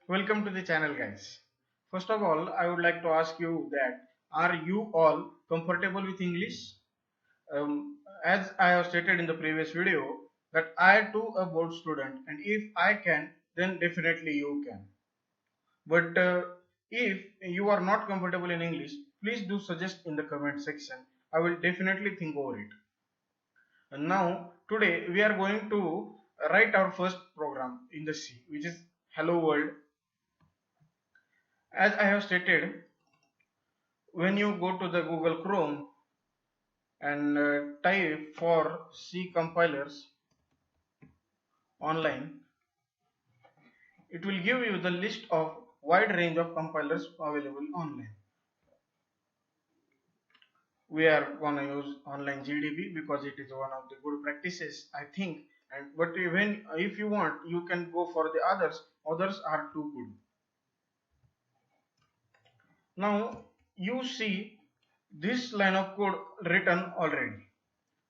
Welcome to the channel, guys. First of all, I would like to ask you that are you all comfortable with English? As I have stated in the previous video that I too a board student, and if I can, then definitely you can. But if you are not comfortable in English, please do suggest in the comment section. I will definitely think over it. And now today we are going to write our first program in the C, which is Hello World. As I have stated, when you go to the Google Chrome and type for C compilers online, it will give you the list of wide range of compilers available online. We are gonna use online GDB because it is one of the good practices, I think. And but even if you want, you can go for the others. Others are too good. Now you see this line of code written already.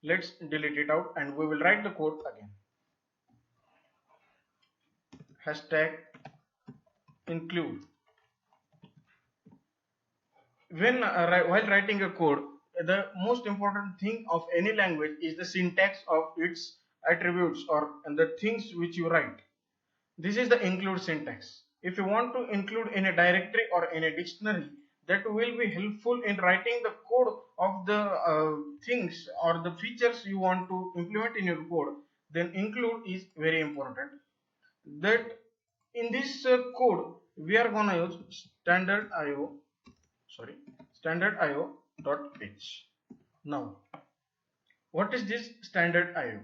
Let's delete it out and we will write the code again. Hashtag include. While writing a code, the most important thing of any language is the syntax of its attributes or the things which you write. This is the include syntax. If you want to include in a directory or in a dictionary, that will be helpful in writing the code of the things or the features you want to implement in your code. Then include is very important. That in this code we are gonna use standard io.h. Now what is this standard io?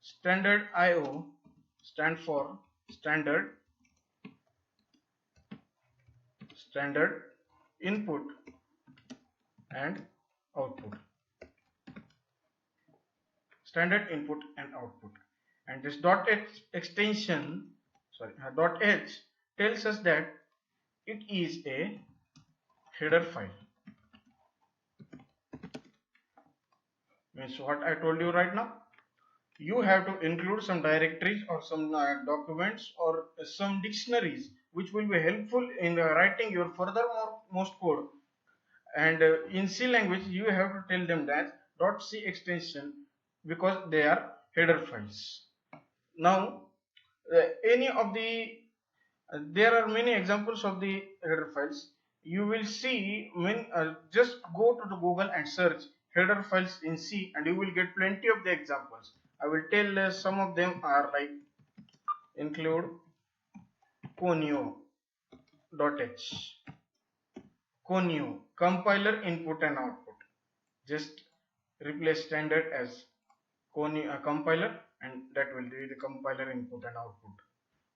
Standard io stand for standard input and output. Standard input and output. And this .h extension, .h tells us that it is a header file. Means what I told you right now. You have to include some directories or some documents or some dictionaries which will be helpful in writing your furthermost code. And in C language you have to tell them that .c extension because they are header files. Now any of the there are many examples of the header files. You will see when just go to the Google and search header files in C and you will get plenty of the examples. I will tell some of them are like include conio.h, conio compiler input and output. Just replace standard as conio compiler and that will be the compiler input and output.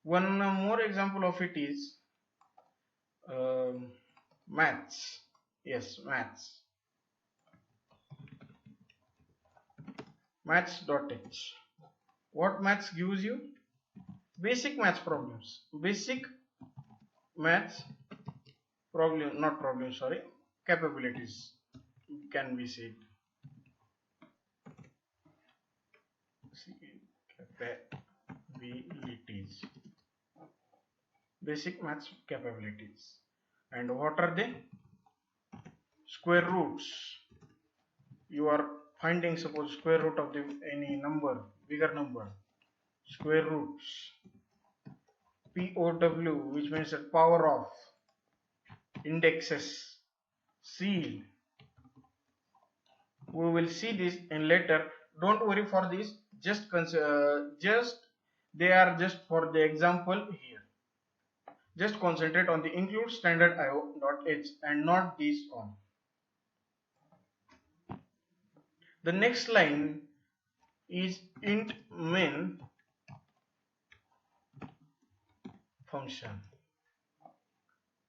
One more example of it is maths. Yes, maths.h. What maths gives you? Basic maths problems. Basic maths capabilities can be said. Capabilities. Basic maths capabilities. And what are they? Square roots. You are finding suppose square root of any number, bigger number. Square roots. POW, which means that power of, indexes, seal. We will see this in later. Don't worry for this. Just they are just for the example here. Just concentrate on the include standard io.h and not these all. The next line is int main function.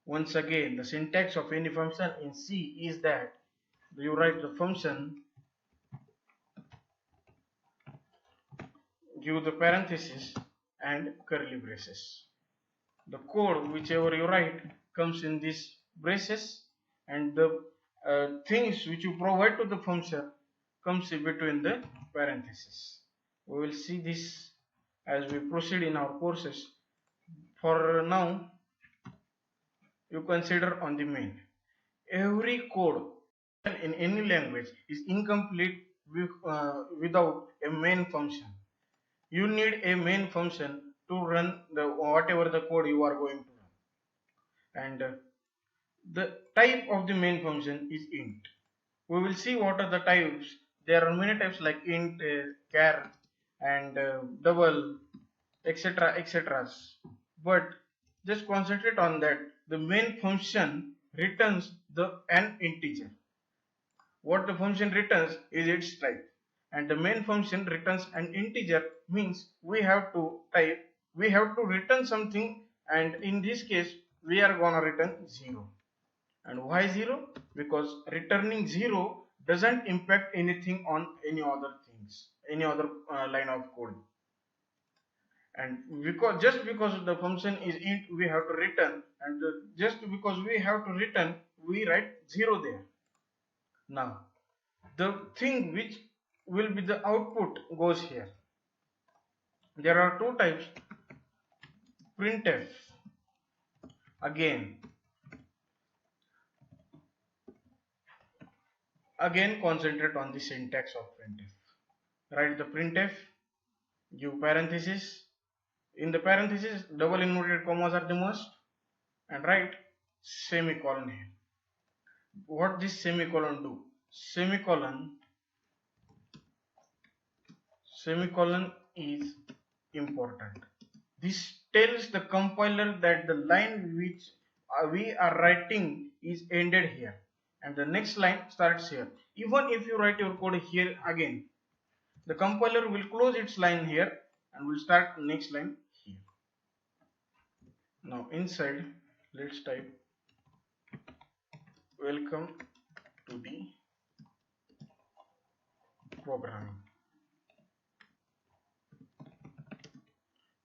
Once again, the syntax of any function in C is that you write the function, give the parenthesis and curly braces. The code whichever you write comes in these braces and the things which you provide to the function comes in between the parentheses. We will see this as we proceed in our courses. For now, you consider on the main. Every code in any language is incomplete without a main function. You need a main function to run the whatever the code you are going to run. And the type of the main function is int. We will see what are the types. There are many types like int, char, and double, etc., etc. But just concentrate on that. The main function returns an integer. What the function returns is its type, and the main function returns an integer, means we have to return something, and in this case we are gonna return 0. And why 0? Because returning 0 doesn't impact anything on any other things, any other line of code. And because the function is int, we have to return, and just because we have to return, we write 0 there. Now the thing which will be the output goes here. There are two types. Printf. Again concentrate on the syntax of printf. Write the printf, give parenthesis. In the parenthesis, double inverted commas are the must, and write semicolon here. What this semicolon do? Semicolon is important. This tells the compiler that the line which we are writing is ended here, and the next line starts here. Even if you write your code here again, the compiler will close its line here and will start the next line here. Now inside, let's type welcome to the programming.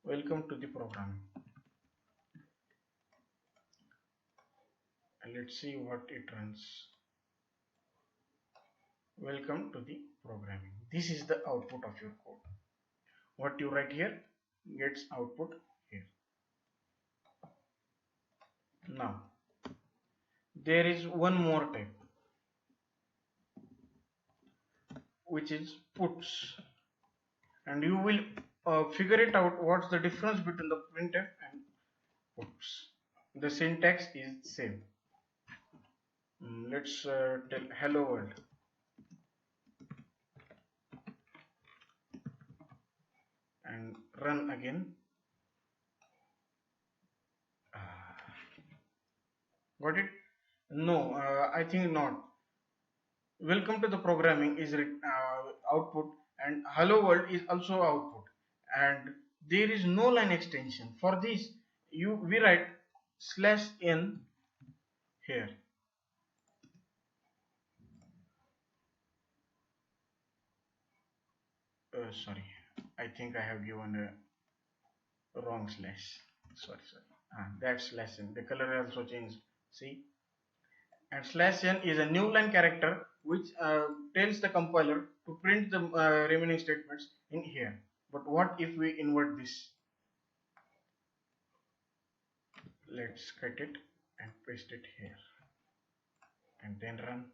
Welcome to the programming. And let's see what it runs. Welcome to the programming. This is the output of your code. What you write here gets output here. Now there is one more type, which is puts, and you will figure it out what's the difference between the printf and puts. The syntax is same. Let's tell hello world. And run again. Got it? No, I think not. Welcome to the programming is output, and hello world is also output, and there is no line extension. For this we write /n here. Sorry, I think I have given a wrong slash. Sorry. That's /n. The color also changed. See, and /n is a new line character which tells the compiler to print the remaining statements in here. But what if we invert this? Let's cut it and paste it here, and then run.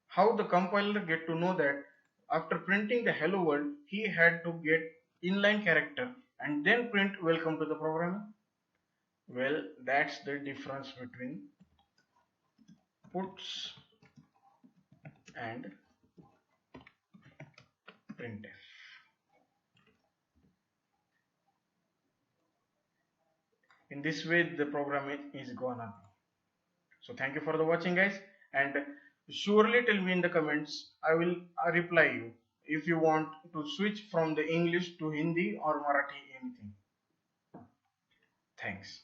How the compiler get to know that after printing the hello world he had to get inline character and then print welcome to the programming? Well, that's the difference between puts and printf. In this way the programming is gonna be. So thank you for the watching, guys, and surely tell me in the comments. I will reply you if you want to switch from the English to Hindi or Marathi, anything. Thanks.